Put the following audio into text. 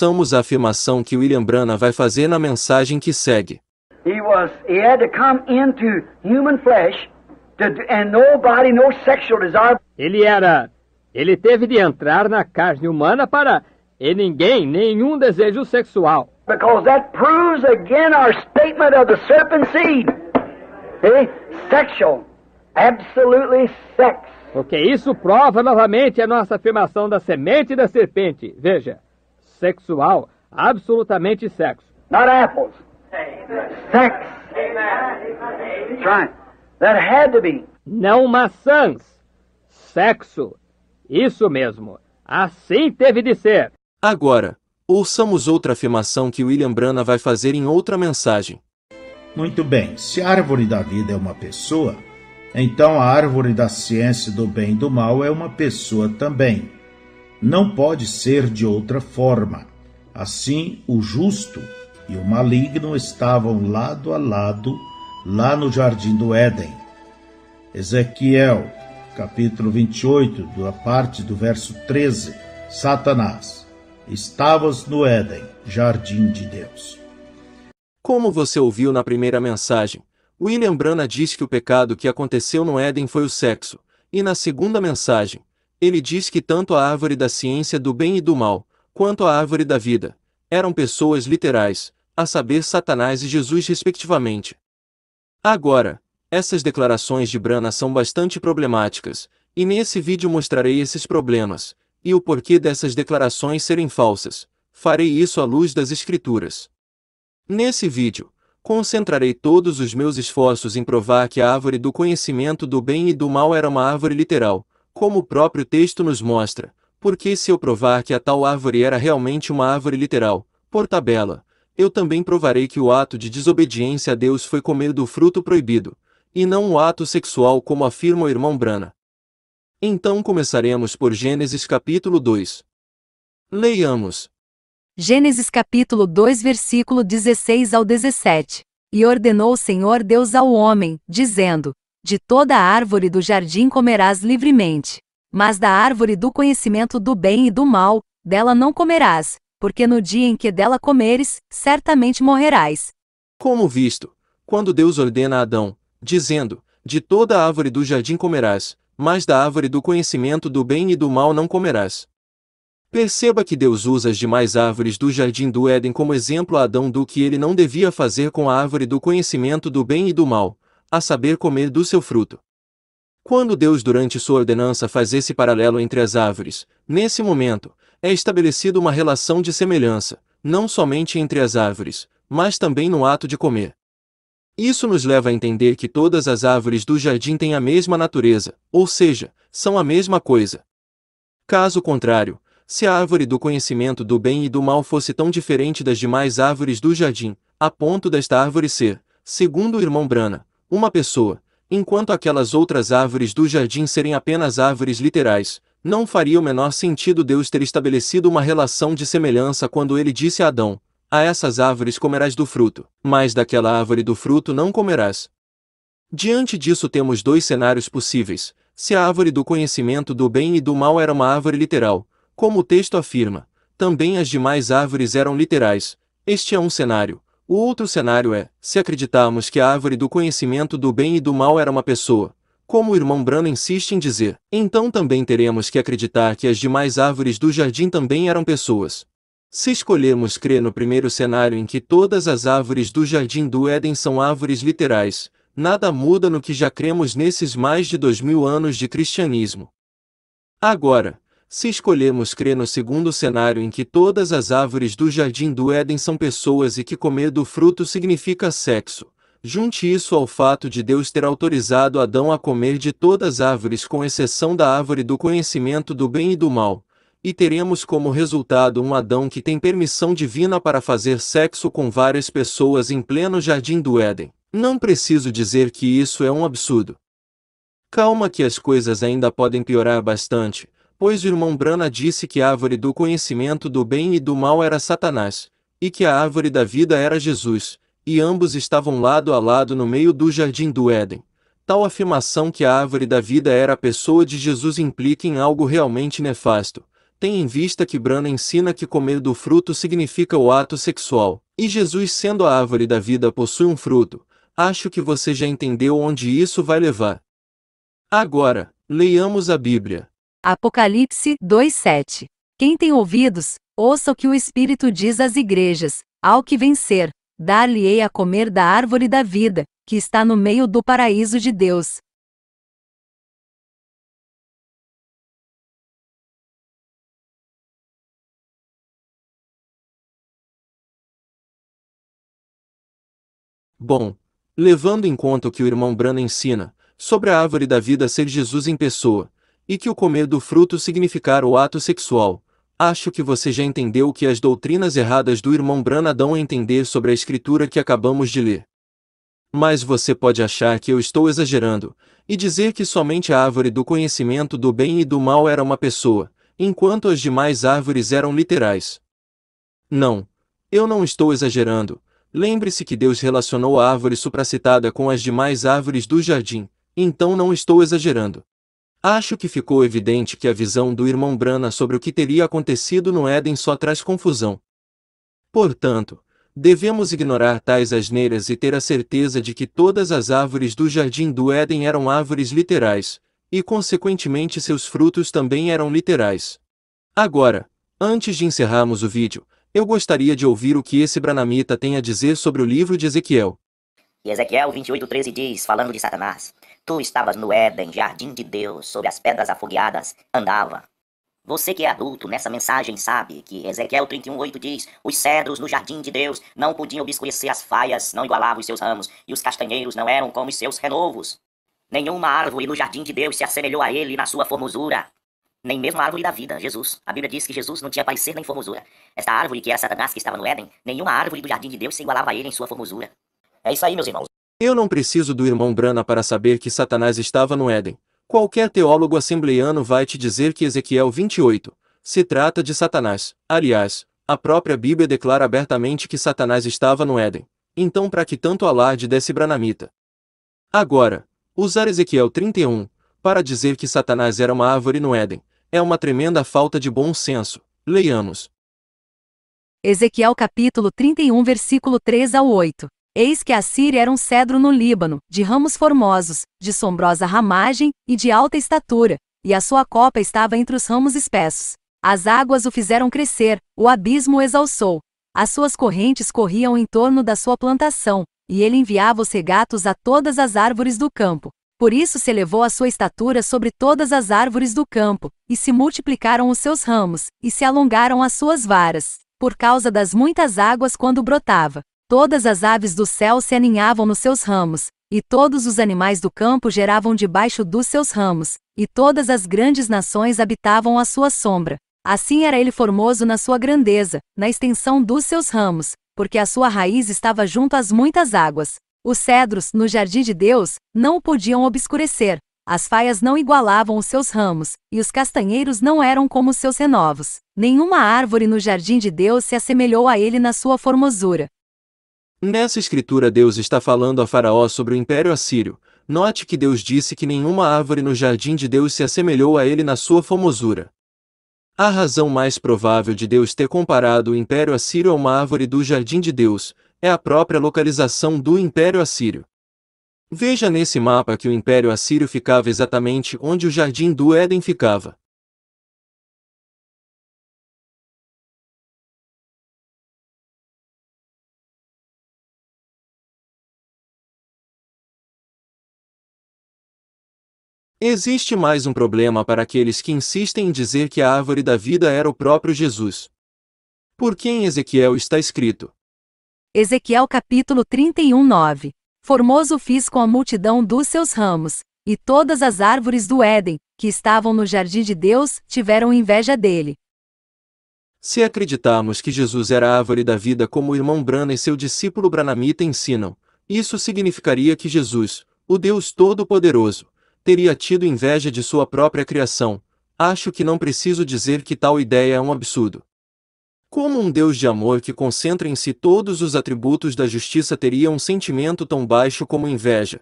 Ouçamos a afirmação que William Branham vai fazer na mensagem que segue. He had to come into human flesh, and nobody, no sexual desire. Ele teve de entrar na carne humana para nenhum desejo sexual. Because that proves again our statement of the serpent seed. Okay? Sexual. Absolutely sex. Porque isso prova novamente a nossa afirmação da semente da serpente. Veja, sexual, absolutamente sexo. Not apples. Sex. That's right. That had to be. Não maçãs. Sexo. Isso mesmo. Assim teve de ser. Agora, ouçamos outra afirmação que William Branham vai fazer em outra mensagem. Muito bem, se a árvore da vida é uma pessoa, então a árvore da ciência do bem e do mal é uma pessoa também. Não pode ser de outra forma. Assim, o justo e o maligno estavam lado a lado lá no jardim do Éden. Ezequiel, capítulo 28, da parte do verso 13. Satanás, estavas no Éden, jardim de Deus. Como você ouviu na primeira mensagem, William Branham diz que o pecado que aconteceu no Éden foi o sexo, e na segunda mensagem, ele diz que tanto a árvore da ciência do bem e do mal, quanto a árvore da vida, eram pessoas literais, a saber Satanás e Jesus respectivamente. Agora, essas declarações de Branham são bastante problemáticas, e nesse vídeo mostrarei esses problemas, e o porquê dessas declarações serem falsas. Farei isso à luz das Escrituras. Nesse vídeo, concentrarei todos os meus esforços em provar que a árvore do conhecimento do bem e do mal era uma árvore literal, como o próprio texto nos mostra, porque se eu provar que a tal árvore era realmente uma árvore literal, por tabela, eu também provarei que o ato de desobediência a Deus foi comer do fruto proibido, e não o ato sexual como afirma o irmão Branham. Então começaremos por Gênesis capítulo 2. Leiamos. Gênesis capítulo 2 versículo 16 ao 17. E ordenou o Senhor Deus ao homem, dizendo: De toda a árvore do jardim comerás livremente, mas da árvore do conhecimento do bem e do mal, dela não comerás, porque no dia em que dela comeres, certamente morrerás. Como visto, quando Deus ordena a Adão, dizendo: De toda a árvore do jardim comerás, mas da árvore do conhecimento do bem e do mal não comerás. Perceba que Deus usa as demais árvores do jardim do Éden como exemplo a Adão do que ele não devia fazer com a árvore do conhecimento do bem e do mal, a saber comer do seu fruto. Quando Deus durante sua ordenança faz esse paralelo entre as árvores, nesse momento, é estabelecida uma relação de semelhança, não somente entre as árvores, mas também no ato de comer. Isso nos leva a entender que todas as árvores do jardim têm a mesma natureza, ou seja, são a mesma coisa. Caso contrário, se a árvore do conhecimento do bem e do mal fosse tão diferente das demais árvores do jardim, a ponto desta árvore ser, segundo o irmão Branham, uma pessoa, enquanto aquelas outras árvores do jardim serem apenas árvores literais, não faria o menor sentido Deus ter estabelecido uma relação de semelhança quando ele disse a Adão: A essas árvores comerás do fruto, mas daquela árvore do fruto não comerás. Diante disso temos dois cenários possíveis: se a árvore do conhecimento do bem e do mal era uma árvore literal, como o texto afirma, também as demais árvores eram literais. Este é um cenário. O outro cenário é, se acreditarmos que a árvore do conhecimento do bem e do mal era uma pessoa, como o irmão Branham insiste em dizer, então também teremos que acreditar que as demais árvores do jardim também eram pessoas. Se escolhermos crer no primeiro cenário em que todas as árvores do jardim do Éden são árvores literais, nada muda no que já cremos nesses mais de 2000 anos de cristianismo. Agora, se escolhermos crer no segundo cenário em que todas as árvores do jardim do Éden são pessoas e que comer do fruto significa sexo, junte isso ao fato de Deus ter autorizado Adão a comer de todas as árvores com exceção da árvore do conhecimento do bem e do mal, e teremos como resultado um Adão que tem permissão divina para fazer sexo com várias pessoas em pleno jardim do Éden. Não preciso dizer que isso é um absurdo. Calma que as coisas ainda podem piorar bastante, pois o irmão Branham disse que a árvore do conhecimento do bem e do mal era Satanás, e que a árvore da vida era Jesus, e ambos estavam lado a lado no meio do jardim do Éden. Tal afirmação que a árvore da vida era a pessoa de Jesus implica em algo realmente nefasto, tem em vista que Branham ensina que comer do fruto significa o ato sexual, e Jesus, sendo a árvore da vida, possui um fruto. Acho que você já entendeu onde isso vai levar. Agora, leiamos a Bíblia. Apocalipse 2:7. Quem tem ouvidos, ouça o que o Espírito diz às igrejas. Ao que vencer, dar-lhe-ei a comer da árvore da vida, que está no meio do paraíso de Deus. Bom, levando em conta o que o irmão Branham ensina, sobre a árvore da vida ser Jesus em pessoa, e que o comer do fruto significar o ato sexual, acho que você já entendeu o que as doutrinas erradas do irmão Branham dão a entender sobre a escritura que acabamos de ler. Mas você pode achar que eu estou exagerando, e dizer que somente a árvore do conhecimento do bem e do mal era uma pessoa, enquanto as demais árvores eram literais. Não, eu não estou exagerando. Lembre-se que Deus relacionou a árvore supracitada com as demais árvores do jardim, então não estou exagerando. Acho que ficou evidente que a visão do irmão Branham sobre o que teria acontecido no Éden só traz confusão. Portanto, devemos ignorar tais asneiras e ter a certeza de que todas as árvores do jardim do Éden eram árvores literais, e consequentemente seus frutos também eram literais. Agora, antes de encerrarmos o vídeo, eu gostaria de ouvir o que esse branamita tem a dizer sobre o livro de Ezequiel. E Ezequiel 28:13 diz, falando de Satanás: Tu estavas no Éden, jardim de Deus, sob as pedras afogueadas, andava. Você que é adulto, nessa mensagem sabe que Ezequiel 31:8 diz: Os cedros no jardim de Deus não podiam obscurecer as faias, não igualavam os seus ramos, e os castanheiros não eram como os seus renovos. Nenhuma árvore no jardim de Deus se assemelhou a ele na sua formosura. Nem mesmo a árvore da vida, Jesus. A Bíblia diz que Jesus não tinha parecer nem formosura. Esta árvore que era Satanás, que estava no Éden, nenhuma árvore do jardim de Deus se igualava a ele em sua formosura. É isso aí, meus irmãos. Eu não preciso do irmão Branham para saber que Satanás estava no Éden. Qualquer teólogo assembleiano vai te dizer que Ezequiel 28 se trata de Satanás. Aliás, a própria Bíblia declara abertamente que Satanás estava no Éden. Então, para que tanto alarde desse branamita? Agora, usar Ezequiel 31 para dizer que Satanás era uma árvore no Éden é uma tremenda falta de bom senso. Leiamos. Ezequiel capítulo 31, versículo 3 ao 8. Eis que a Síria era um cedro no Líbano, de ramos formosos, de sombrosa ramagem e de alta estatura, e a sua copa estava entre os ramos espessos. As águas o fizeram crescer, o abismo o exalçou. As suas correntes corriam em torno da sua plantação, e ele enviava os regatos a todas as árvores do campo. Por isso se elevou a sua estatura sobre todas as árvores do campo, e se multiplicaram os seus ramos, e se alongaram as suas varas, por causa das muitas águas quando brotava. Todas as aves do céu se aninhavam nos seus ramos, e todos os animais do campo geravam debaixo dos seus ramos, e todas as grandes nações habitavam à sua sombra. Assim era ele formoso na sua grandeza, na extensão dos seus ramos, porque a sua raiz estava junto às muitas águas. Os cedros, no jardim de Deus, não o podiam obscurecer, as faias não igualavam os seus ramos, e os castanheiros não eram como os seus renovos. Nenhuma árvore no jardim de Deus se assemelhou a ele na sua formosura. Nessa escritura Deus está falando a Faraó sobre o Império Assírio. Note que Deus disse que nenhuma árvore no jardim de Deus se assemelhou a ele na sua formosura. A razão mais provável de Deus ter comparado o Império Assírio a uma árvore do jardim de Deus é a própria localização do Império Assírio. Veja nesse mapa que o Império Assírio ficava exatamente onde o Jardim do Éden ficava. Existe mais um problema para aqueles que insistem em dizer que a árvore da vida era o próprio Jesus. Por que em Ezequiel está escrito? Ezequiel capítulo 31, 9. Formoso fiz com a multidão dos seus ramos, e todas as árvores do Éden, que estavam no jardim de Deus, tiveram inveja dele. Se acreditarmos que Jesus era a árvore da vida como o irmão Branham e seu discípulo branamita ensinam, isso significaria que Jesus, o Deus Todo-Poderoso, teria tido inveja de sua própria criação. Acho que não preciso dizer que tal ideia é um absurdo. Como um Deus de amor que concentra em si todos os atributos da justiça teria um sentimento tão baixo como inveja?